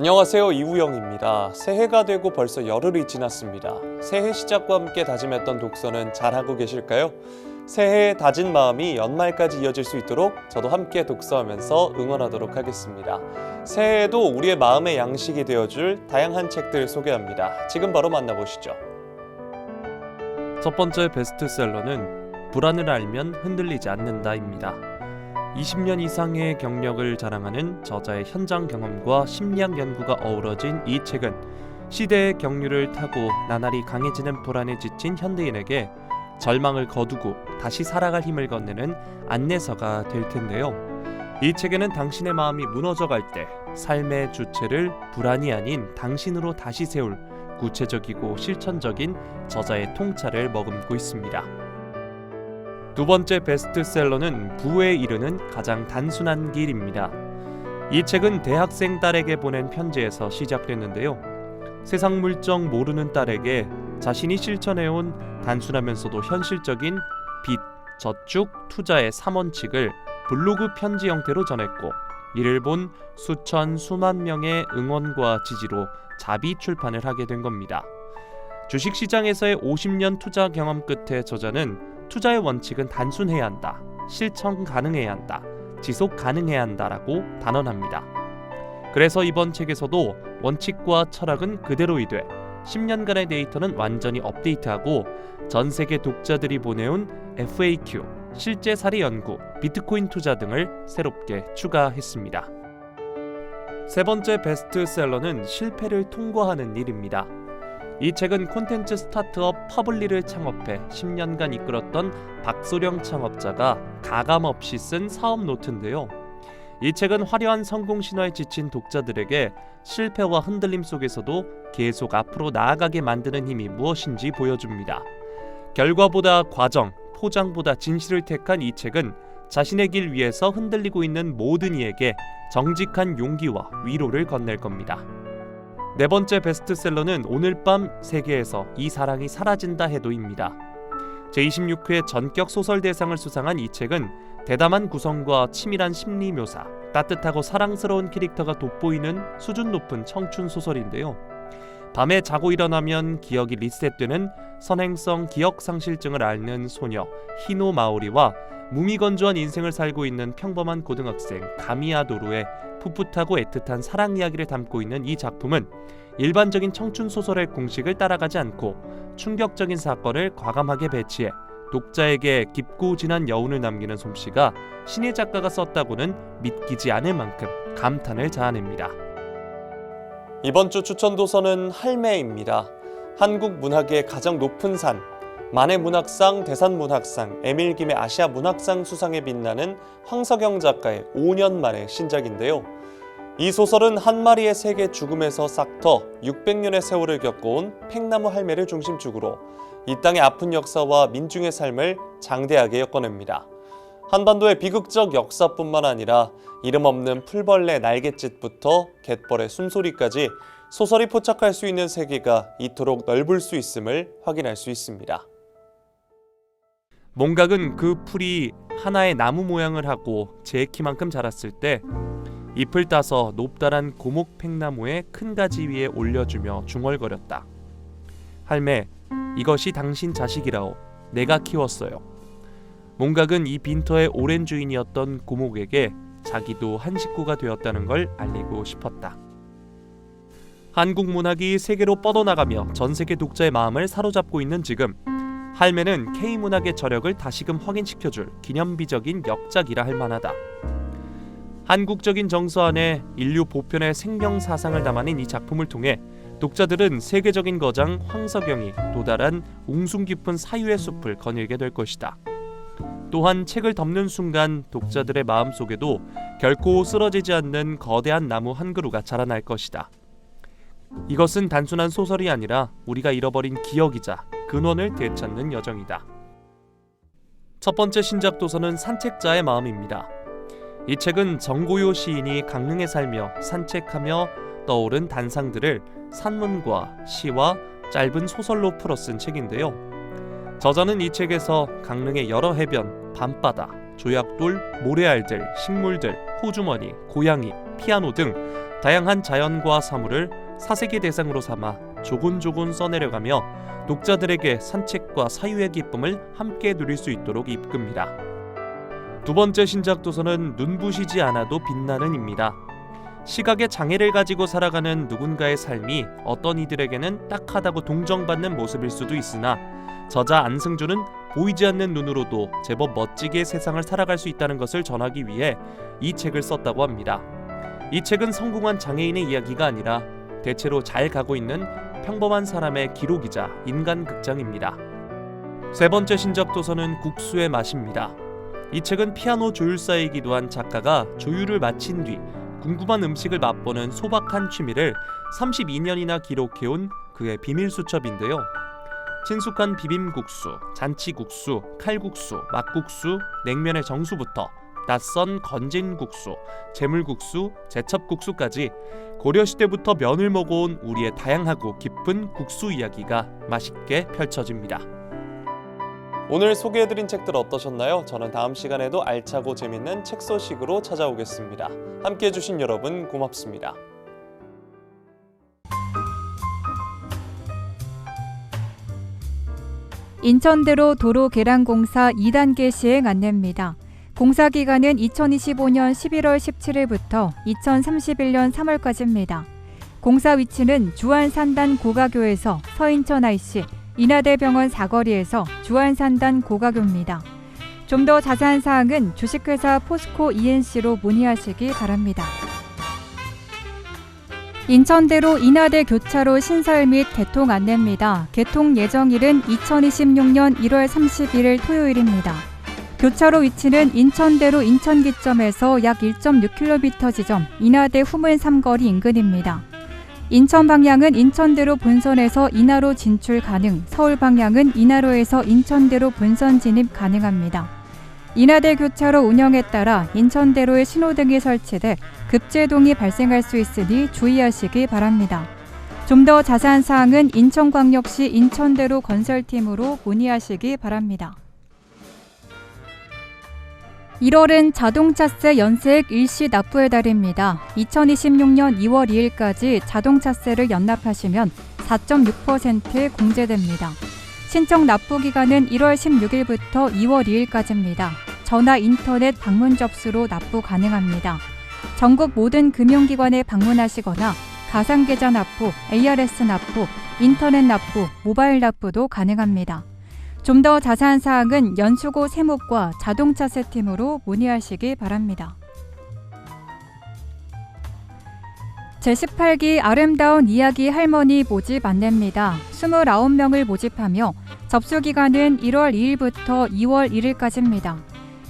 안녕하세요, 이우영입니다. 새해가 되고 벌써 열흘이 지났습니다. 새해 시작과 함께 다짐했던 독서는 잘하고 계실까요? 새해에 다진 마음이 연말까지 이어질 수 있도록 저도 함께 독서하면서 응원하도록 하겠습니다. 새해에도 우리의 마음의 양식이 되어줄 다양한 책들 소개합니다. 지금 바로 만나보시죠. 첫 번째 베스트셀러는 불안을 알면 흔들리지 않는다입니다. 20년 이상의 경력을 자랑하는 저자의 현장 경험과 심리학 연구가 어우러진 이 책은 시대의 경륜을 타고 나날이 강해지는 불안에 지친 현대인에게 절망을 거두고 다시 살아갈 힘을 건네는 안내서가 될 텐데요. 이 책에는 당신의 마음이 무너져갈 때 삶의 주체를 불안이 아닌 당신으로 다시 세울 구체적이고 실천적인 저자의 통찰을 머금고 있습니다. 두 번째 베스트셀러는 부에 이르는 가장 단순한 길입니다. 이 책은 대학생 딸에게 보낸 편지에서 시작됐는데요. 세상 물정 모르는 딸에게 자신이 실천해온 단순하면서도 현실적인 빚, 저축, 투자의 3원칙을 블로그 편지 형태로 전했고, 이를 본 수천 수만 명의 응원과 지지로 자비 출판을 하게 된 겁니다. 주식시장에서의 50년 투자 경험 끝에 저자는 투자의 원칙은 단순해야 한다, 실천 가능해야 한다, 지속 가능해야 한다라고 단언합니다. 그래서 이번 책에서도 원칙과 철학은 그대로이되 10년간의 데이터는 완전히 업데이트하고 전 세계 독자들이 보내온 FAQ, 실제 사례 연구, 비트코인 투자 등을 새롭게 추가했습니다. 세 번째 베스트셀러는 실패를 통과하는 일입니다. 이 책은 콘텐츠 스타트업 퍼블리를 창업해 10년간 이끌었던 박소령 창업자가 가감없이 쓴 사업 노트인데요. 이 책은 화려한 성공 신화에 지친 독자들에게 실패와 흔들림 속에서도 계속 앞으로 나아가게 만드는 힘이 무엇인지 보여줍니다. 결과보다 과정, 포장보다 진실을 택한 이 책은 자신의 길 위에서 흔들리고 있는 모든 이에게 정직한 용기와 위로를 건넬 겁니다. 네 번째 베스트셀러는 오늘 밤 세계에서 이 사랑이 사라진다 해도입니다. 제26회 전격 소설 대상을 수상한 이 책은 대담한 구성과 치밀한 심리 묘사, 따뜻하고 사랑스러운 캐릭터가 돋보이는 수준 높은 청춘 소설인데요. 밤에 자고 일어나면 기억이 리셋되는 선행성 기억상실증을 앓는 소녀 히노 마오리와 무미건조한 인생을 살고 있는 평범한 고등학생 가미야 도루의 풋풋하고 애틋한 사랑 이야기를 담고 있는 이 작품은 일반적인 청춘 소설의 공식을 따라가지 않고 충격적인 사건을 과감하게 배치해 독자에게 깊고 진한 여운을 남기는 솜씨가 신의 작가가 썼다고는 믿기지 않을 만큼 감탄을 자아냅니다. 이번 주 추천 도서는 할매입니다. 한국 문학의 가장 높은 산, 만해문학상, 대산문학상, 에밀김의 아시아 문학상 수상에 빛나는 황석영 작가의 5년 만의 신작인데요. 이 소설은 한 마리의 새의 죽음에서 싹터 600년의 세월을 겪어온 팽나무 할매를 중심축으로 이 땅의 아픈 역사와 민중의 삶을 장대하게 엮어냅니다. 한반도의 비극적 역사뿐만 아니라 이름 없는 풀벌레 날갯짓부터 갯벌의 숨소리까지 소설이 포착할 수 있는 세계가 이토록 넓을 수 있음을 확인할 수 있습니다. 몽각은 그 풀이 하나의 나무 모양을 하고 제 키만큼 자랐을 때 잎을 따서 높다란 고목 팽나무의 큰 가지 위에 올려주며 중얼거렸다. 할매, 이것이 당신 자식이라오. 내가 키웠어요. 몽각은 이 빈터의 오랜 주인이었던 고목에게 자기도 한 식구가 되었다는 걸 알리고 싶었다. 한국 문학이 세계로 뻗어나가며 전 세계 독자의 마음을 사로잡고 있는 지금, 할매는 K문학의 저력을 다시금 확인시켜줄 기념비적인 역작이라 할 만하다. 한국적인 정서 안에 인류 보편의 생명사상을 담아낸 이 작품을 통해 독자들은 세계적인 거장 황석영이 도달한 웅숭 깊은 사유의 숲을 거닐게 될 것이다. 또한 책을 덮는 순간 독자들의 마음속에도 결코 쓰러지지 않는 거대한 나무 한 그루가 자라날 것이다. 이것은 단순한 소설이 아니라 우리가 잃어버린 기억이자 근원을 되찾는 여정이다. 첫 번째 신작 도서는 산책자의 마음입니다. 이 책은 정고요 시인이 강릉에 살며 산책하며 떠오른 단상들을 산문과 시와 짧은 소설로 풀어 쓴 책인데요. 저자는 이 책에서 강릉의 여러 해변, 밤바다, 조약돌, 모래알들, 식물들, 호주머니, 고양이, 피아노 등 다양한 자연과 사물을 사색의 대상으로 삼아 조곤조곤 써내려가며 독자들에게 산책과 사유의 기쁨을 함께 누릴 수 있도록 이끕니다. 두 번째 신작 도서는 눈부시지 않아도 빛나는입니다. 시각의 장애를 가지고 살아가는 누군가의 삶이 어떤 이들에게는 딱하다고 동정받는 모습일 수도 있으나 저자 안승준은 보이지 않는 눈으로도 제법 멋지게 세상을 살아갈 수 있다는 것을 전하기 위해 이 책을 썼다고 합니다. 이 책은 성공한 장애인의 이야기가 아니라 대체로 잘 가고 있는 평범한 사람의 기록이자 인간극장입니다. 세 번째 신작 도서는 국수의 맛입니다. 이 책은 피아노 조율사이기도 한 작가가 조율을 마친 뒤 궁금한 음식을 맛보는 소박한 취미를 32년이나 기록해온 그의 비밀수첩인데요. 친숙한 비빔국수, 잔치국수, 칼국수, 막국수, 냉면의 정수부터 낯선 건진국수, 재물국수, 제첩국수까지 고려시대부터 면을 먹어온 우리의 다양하고 깊은 국수 이야기가 맛있게 펼쳐집니다. 오늘 소개해드린 책들 어떠셨나요? 저는 다음 시간에도 알차고 재밌는 책 소식으로 찾아오겠습니다. 함께해 주신 여러분 고맙습니다. 인천대로 도로 개량공사 2단계 시행 안내입니다. 공사 기간은 2025년 11월 17일부터 2031년 3월까지입니다. 공사 위치는 주안산단 고가교에서 서인천 IC, 인하대병원 사거리에서 주안산단 고가교입니다. 좀 더 자세한 사항은 주식회사 포스코 ENC로 문의하시기 바랍니다. 인천대로 인하대 교차로 신설 및 개통 안내입니다. 개통 예정일은 2026년 1월 31일 토요일입니다. 교차로 위치는 인천대로 인천기점에서 약 1.6km 지점 인하대 후문 삼거리 인근입니다. 인천 방향은 인천대로 본선에서 인하로 진출 가능, 서울 방향은 인하로에서 인천대로 본선 진입 가능합니다. 인하대 교차로 운영에 따라 인천대로에 신호등이 설치돼 급제동이 발생할 수 있으니 주의하시기 바랍니다. 좀 더 자세한 사항은 인천광역시 인천대로 건설팀으로 문의하시기 바랍니다. 1월은 자동차세 연세액 일시 납부의 달입니다. 2026년 2월 2일까지 자동차세를 연납하시면 4.6% 공제됩니다. 신청 납부 기간은 1월 16일부터 2월 2일까지입니다. 전화, 인터넷, 방문 접수로 납부 가능합니다. 전국 모든 금융기관에 방문하시거나 가상계좌 납부, ARS 납부, 인터넷 납부, 모바일 납부도 가능합니다. 좀 더 자세한 사항은 연수고 세무과 자동차세 팀으로 문의하시기 바랍니다. 제18기 아름다운 이야기 할머니 모집 안내입니다. 29명을 모집하며 접수기간은 1월 2일부터 2월 1일까지입니다.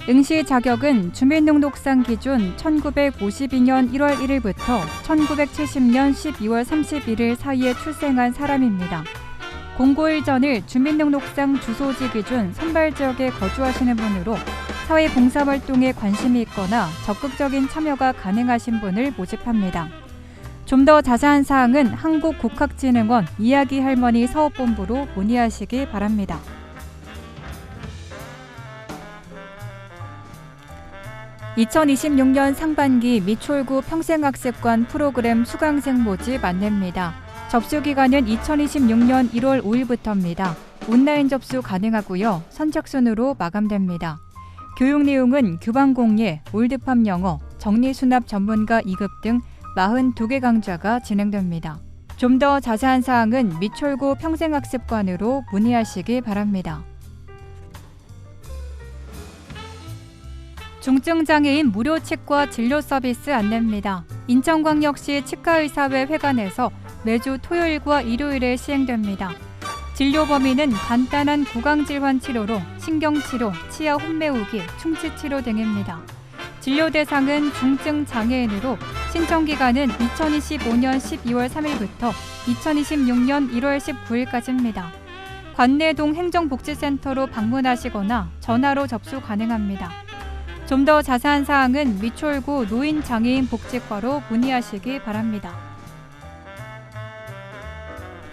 응시 자격은 주민등록상 기준 1952년 1월 1일부터 1970년 12월 31일 사이에 출생한 사람입니다. 공고일 전일 주민등록상 주소지 기준 선발지역에 거주하시는 분으로 사회봉사활동에 관심이 있거나 적극적인 참여가 가능하신 분을 모집합니다. 좀 더 자세한 사항은 한국국학진흥원 이야기할머니 사업본부로 문의하시기 바랍니다. (2026년) 상반기 미촐구 평생학습관 프로그램 수강생 모집 안내입니다. 접수기간은 2026년 1월 5일부터입니다. 온라인 접수 가능하고요. 선착순으로 마감됩니다. 교육 내용은 교방공예, 올드팝 영어, 정리수납 전문가 2급 등 42개 강좌가 진행됩니다. 좀 더 자세한 사항은 미촐구 평생학습관으로 문의하시기 바랍니다. 중증장애인 무료 치과 진료 서비스 안내입니다. 인천광역시 치과의사회 회관에서 매주 토요일과 일요일에 시행됩니다. 진료 범위는 간단한 구강질환 치료로 신경치료, 치아 홈메우기, 충치치료 등입니다. 진료 대상은 중증 장애인으로 신청기간은 2025년 12월 3일부터 2026년 1월 19일까지입니다. 관내동 행정복지센터로 방문하시거나 전화로 접수 가능합니다. 좀 더 자세한 사항은 미촐구 노인장애인 복지과로 문의하시기 바랍니다.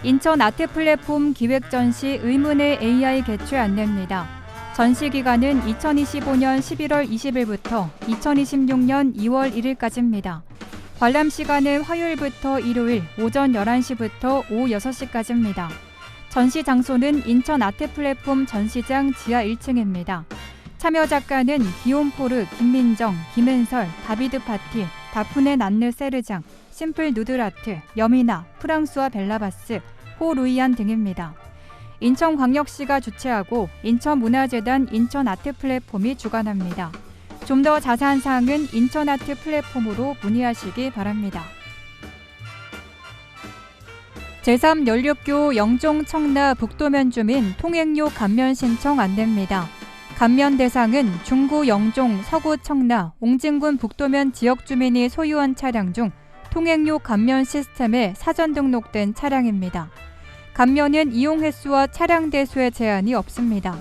인천 아트플랫폼 기획전시 의문의 AI 개최 안내입니다. 전시기간은 2025년 11월 20일부터 2026년 2월 1일까지입니다. 관람 시간은 화요일부터 일요일 오전 11시부터 오후 6시까지입니다. 전시 장소는 인천 아트플랫폼 전시장 지하 1층입니다. 참여 작가는 기욤포르, 김민정, 김은설, 다비드 파티, 다프네 난느 세르장, 심플 누들아트, 여미나, 프랑스와 벨라바스, 호 루이안 등입니다. 인천광역시가 주최하고 인천문화재단 인천아트플랫폼이 주관합니다. 좀 더 자세한 사항은 인천아트플랫폼으로 문의하시기 바랍니다. 제3연륙교 영종 청라 북도면 주민 통행료 감면 신청 안내입니다. 감면 대상은 중구 영종, 서구 청라, 옹진군 북도면 지역 주민이 소유한 차량 중 통행료 감면 시스템에 사전 등록된 차량입니다. 감면은 이용 횟수와 차량 대수에 제한이 없습니다.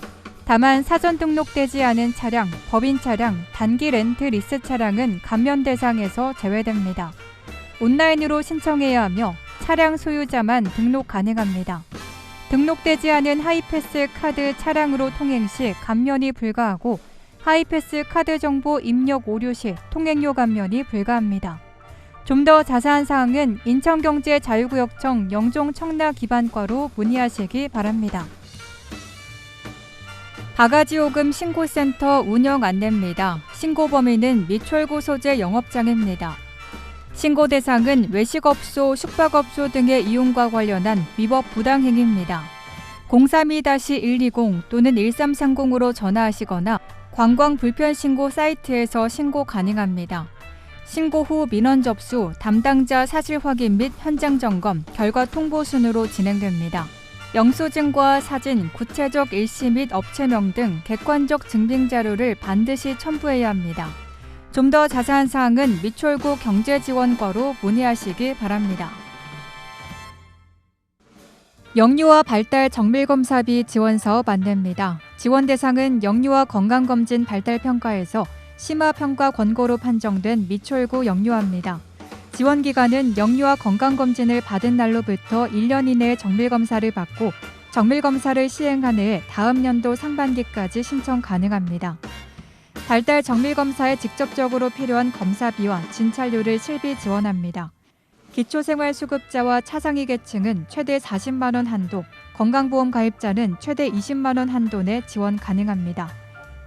다만 사전 등록되지 않은 차량, 법인 차량, 단기 렌트 리스 차량은 감면 대상에서 제외됩니다. 온라인으로 신청해야 하며 차량 소유자만 등록 가능합니다. 등록되지 않은 하이패스 카드 차량으로 통행 시 감면이 불가하고 하이패스 카드 정보 입력 오류 시 통행료 감면이 불가합니다. 좀 더 자세한 사항은 인천경제자유구역청 영종청라기반과로 문의하시기 바랍니다. 바가지요금 신고센터 운영 안내입니다. 신고 범위는 미추홀구 소재 영업장입니다. 신고 대상은 외식업소, 숙박업소 등의 이용과 관련한 위법 부당행위입니다. 032-120 또는 1330으로 전화하시거나 관광불편신고 사이트에서 신고 가능합니다. 신고 후 민원 접수, 담당자 사실 확인 및 현장 점검, 결과 통보 순으로 진행됩니다. 영수증과 사진, 구체적 일시 및 업체명 등 객관적 증빙 자료를 반드시 첨부해야 합니다. 좀 더 자세한 사항은 미추홀구 경제지원과로 문의하시기 바랍니다. 영유아 발달 정밀검사비 지원사업 안내입니다. 지원 대상은 영유아 건강검진 발달평가에서 심화평가 권고로 판정된 미추홀구 영유아입니다. 지원 기간은 영유아 건강검진을 받은 날로부터 1년 이내에 정밀검사를 받고 정밀검사를 시행한 해에 다음 연도 상반기까지 신청 가능합니다. 발달 정밀검사에 직접적으로 필요한 검사비와 진찰료를 실비 지원합니다. 기초생활수급자와 차상위 계층은 최대 40만 원 한도, 건강보험 가입자는 최대 20만 원 한도 내 지원 가능합니다.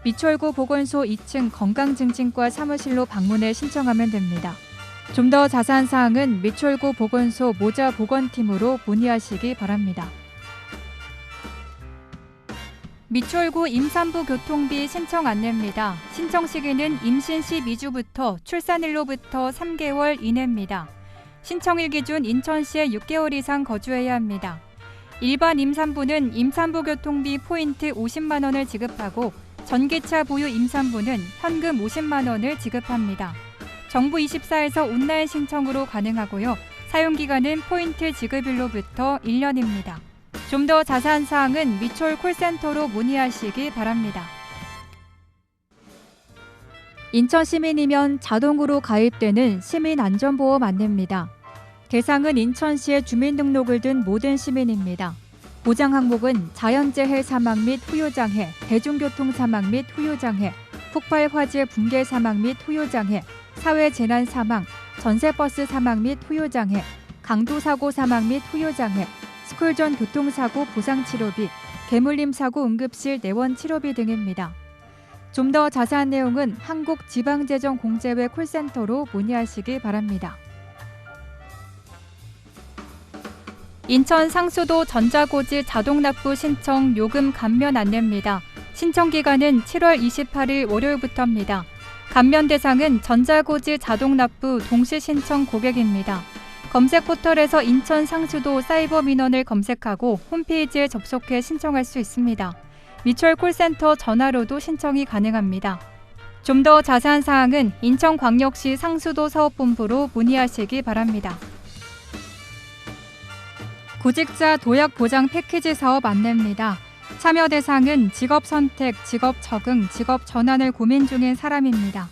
미추홀구 보건소 2층 건강증진과 사무실로 방문해 신청하면 됩니다. 좀 더 자세한 사항은 미추홀구 보건소 모자보건팀으로 문의하시기 바랍니다. 미추홀구 임산부 교통비 신청 안내입니다. 신청 시기는 임신 12주부터 출산일로부터 3개월 이내입니다. 신청일 기준 인천시에 6개월 이상 거주해야 합니다. 일반 임산부는 임산부 교통비 포인트 50만 원을 지급하고 전기차 보유 임산부는 현금 50만 원을 지급합니다. 정부24에서 온라인 신청으로 가능하고요. 사용기간은 포인트 지급일로부터 1년입니다. 좀 더 자세한 사항은 미추홀 콜센터로 문의하시기 바랍니다. 인천 시민이면 자동으로 가입되는 시민안전보험 안내입니다. 대상은 인천시에 주민등록을 둔 모든 시민입니다. 보장 항목은 자연재해 사망 및 후유장해, 대중교통 사망 및 후유장해, 폭발 화재 붕괴 사망 및 후유장해, 사회재난 사망, 전세버스 사망 및 후유장해, 강도사고 사망 및 후유장해, 스쿨존 교통사고 보상치료비, 개물림 사고 응급실 내원 치료비 등입니다. 좀 더 자세한 내용은 한국지방재정공제회 콜센터로 문의하시기 바랍니다. 인천 상수도 전자고지 자동납부 신청 요금 감면 안내입니다. 신청 기간은 7월 28일 월요일부터입니다. 감면 대상은 전자고지 자동납부 동시 신청 고객입니다. 검색 포털에서 인천 상수도 사이버 민원을 검색하고 홈페이지에 접속해 신청할 수 있습니다. 미추홀 콜센터 전화로도 신청이 가능합니다. 좀 더 자세한 사항은 인천광역시 상수도 사업본부로 문의하시기 바랍니다. 구직자 도약 보장 패키지 사업 안내입니다. 참여 대상은 직업 선택, 직업 적응, 직업 전환을 고민 중인 사람입니다.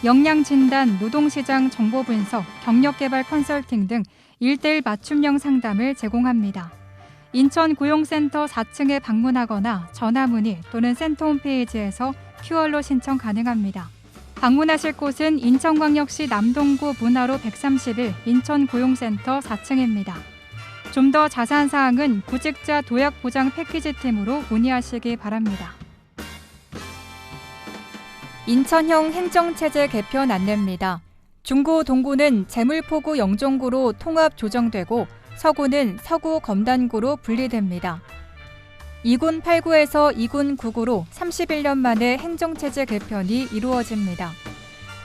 역량 진단, 노동시장 정보 분석, 경력개발 컨설팅 등 1:1 맞춤형 상담을 제공합니다. 인천 고용센터 4층에 방문하거나 전화 문의 또는 센터 홈페이지에서 QR로 신청 가능합니다. 방문하실 곳은 인천광역시 남동구 문화로 131 인천고용센터 4층입니다. 좀 더 자세한 사항은 구직자 도약 보장 패키지 팀으로 문의하시기 바랍니다. 인천형 행정체제 개편 안내입니다. 중구 동구는 제물포구 영종구로 통합 조정되고 서구는 서구 검단구로 분리됩니다. 2군 8구에서 2군 9구로 31년 만에 행정체제 개편이 이루어집니다.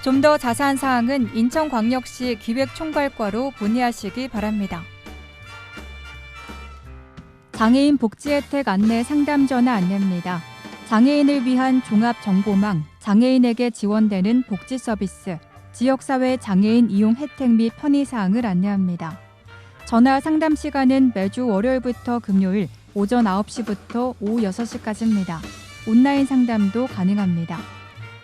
좀 더 자세한 사항은 인천광역시 기획총괄과로 문의하시기 바랍니다. 장애인 복지혜택 안내 상담 전화 안내입니다. 장애인을 위한 종합정보망, 장애인에게 지원되는 복지 서비스, 지역사회 장애인 이용 혜택 및 편의사항을 안내합니다. 전화 상담 시간은 매주 월요일부터 금요일 오전 9시부터 오후 6시까지입니다. 온라인 상담도 가능합니다.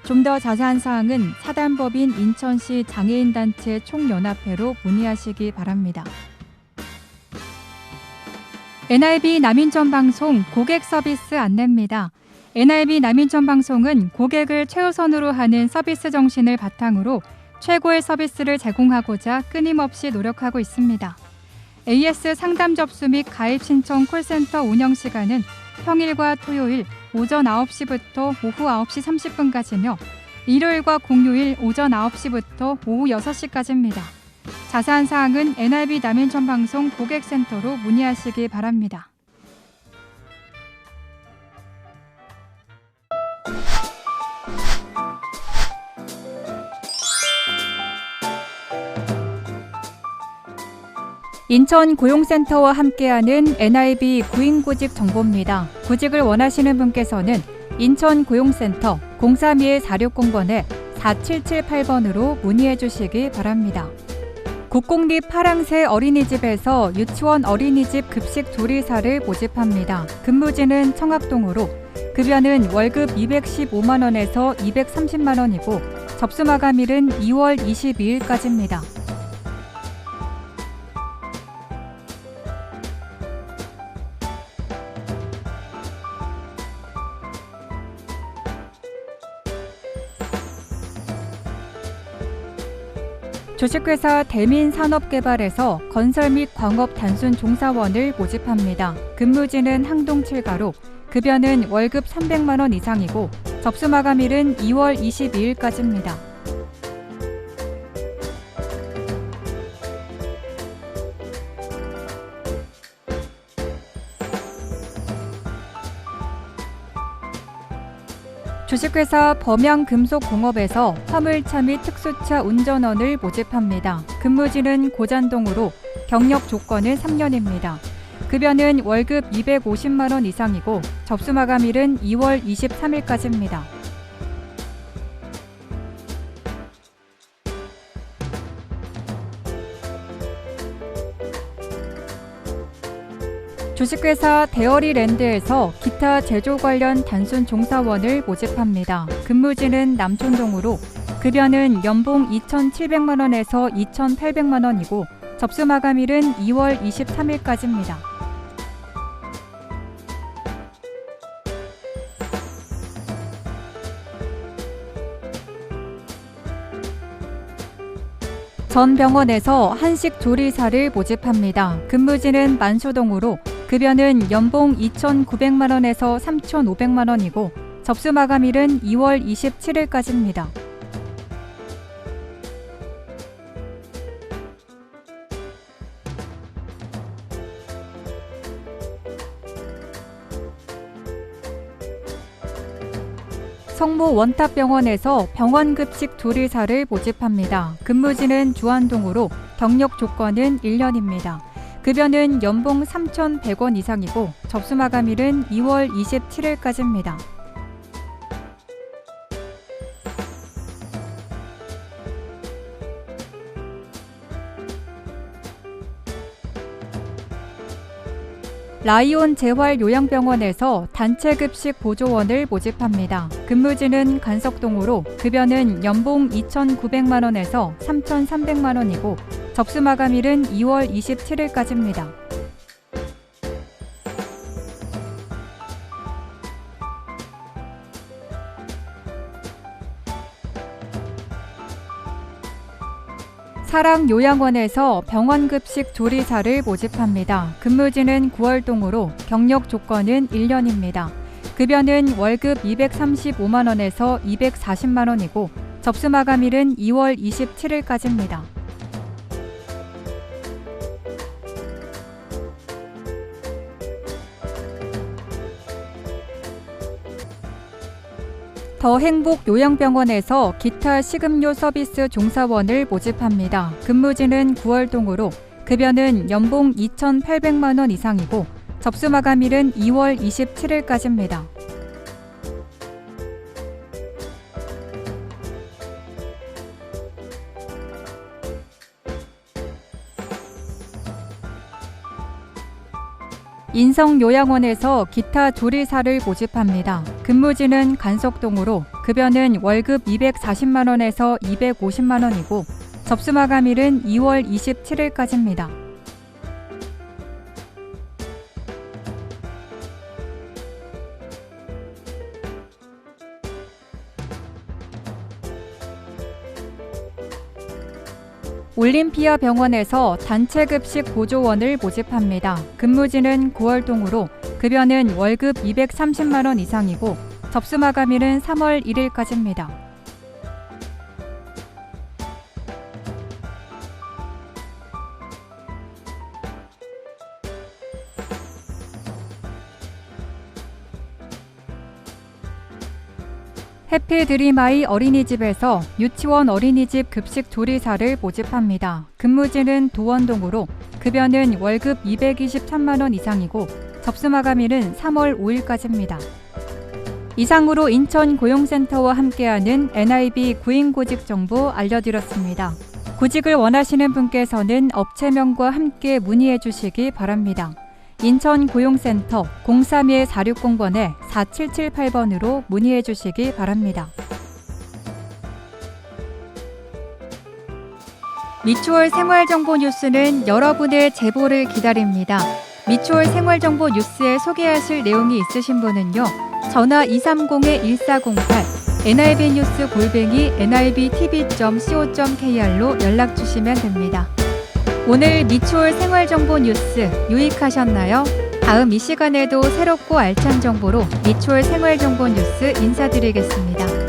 좀 더 자세한 사항은 사단법인 인천시 장애인단체 총연합회로 문의하시기 바랍니다. NIB 남인천 방송 고객 서비스 안내입니다. NIB 남인천 방송은 고객을 최우선으로 하는 서비스 정신을 바탕으로 최고의 서비스를 제공하고자 끊임없이 노력하고 있습니다. AS 상담 접수 및 가입 신청 콜센터 운영 시간은 평일과 토요일 오전 9시부터 오후 9시 30분까지며 일요일과 공휴일 오전 9시부터 오후 6시까지입니다. 자세한 사항은 NIB 남인천 방송 고객센터로 문의하시기 바랍니다. 인천고용센터와 함께하는 NIB 구인구직 정보입니다. 구직을 원하시는 분께서는 인천고용센터 032-460번에 4778번으로 문의해 주시기 바랍니다. 국공립 파랑새 어린이집에서 유치원 어린이집 급식 조리사를 모집합니다. 근무지는 청학동으로 급여는 월급 215만 원에서 230만 원이고 접수 마감일은 2월 22일까지입니다. 주식회사 대민산업개발에서 건설 및 광업 단순 종사원을 모집합니다. 근무지는 항동 7가로 급여는 월급 300만 원 이상이고 접수 마감일은 2월 22일까지입니다. 주식회사 범양금속공업에서 화물차 및 특수차 운전원을 모집합니다. 근무지는 고잔동으로 경력 조건은 3년입니다. 급여는 월급 250만 원 이상이고 접수 마감일은 2월 23일까지입니다. 주식회사 대어리랜드에서 기타 제조 관련 단순 종사원을 모집합니다. 근무지는 남촌동으로 급여는 연봉 2,700만 원에서 2,800만 원이고 접수 마감일은 2월 23일까지입니다. 전 병원에서 한식 조리사를 모집합니다. 근무지는 만수동으로 급여는 연봉 2,900만 원에서 3,500만 원이고 접수 마감일은 2월 27일까지입니다. 성모 원탑병원에서 병원급식 조리사를 모집합니다. 근무지는 주안동으로 경력 조건은 1년입니다. 급여는 연봉 3,100원 이상이고 접수 마감일은 2월 27일까지입니다. 라이온 재활요양병원에서 단체급식 보조원을 모집합니다. 근무지는 간석동으로 급여는 연봉 2,900만 원에서 3,300만 원이고 접수 마감일은 2월 27일까지입니다. 사랑요양원에서 병원급식 조리사를 모집합니다. 근무지는 9월동으로 경력 조건은 1년입니다. 급여는 월급 235만 원에서 240만 원이고 접수 마감일은 2월 27일까지입니다. 더행복 요양병원에서 기타 식음료 서비스 종사원을 모집합니다. 근무지는 9월동으로 급여는 연봉 2,800만 원 이상이고 접수 마감일은 2월 27일까지입니다. 인성요양원에서 기타 조리사를 모집합니다. 근무지는 간석동으로 급여는 월급 240만 원에서 250만 원이고 접수 마감일은 2월 27일까지입니다. 올림피아 병원에서 단체급식 보조원을 모집합니다. 근무지는 9월동으로 급여는 월급 230만 원 이상이고 접수 마감일은 3월 1일까지입니다. 해피드림아이 어린이집에서 유치원 어린이집 급식 조리사를 모집합니다. 근무지는 도원동으로 급여는 월급 223만 원 이상이고 접수 마감일은 3월 5일까지입니다. 이상으로 인천고용센터와 함께하는 NIB 구인구직 정보 알려드렸습니다. 구직을 원하시는 분께서는 업체명과 함께 문의해 주시기 바랍니다. 인천고용센터 031-460번에 4778번으로 문의해 주시기 바랍니다. 미추홀 생활정보 뉴스는 여러분의 제보를 기다립니다. 미추홀 생활정보 뉴스에 소개하실 내용이 있으신 분은요. 전화 230-1408 nibnews@nibtv.co.kr로 연락 주시면 됩니다. 오늘 미추홀 생활정보 뉴스 유익하셨나요? 다음 이 시간에도 새롭고 알찬 정보로 미추홀 생활정보 뉴스 인사드리겠습니다.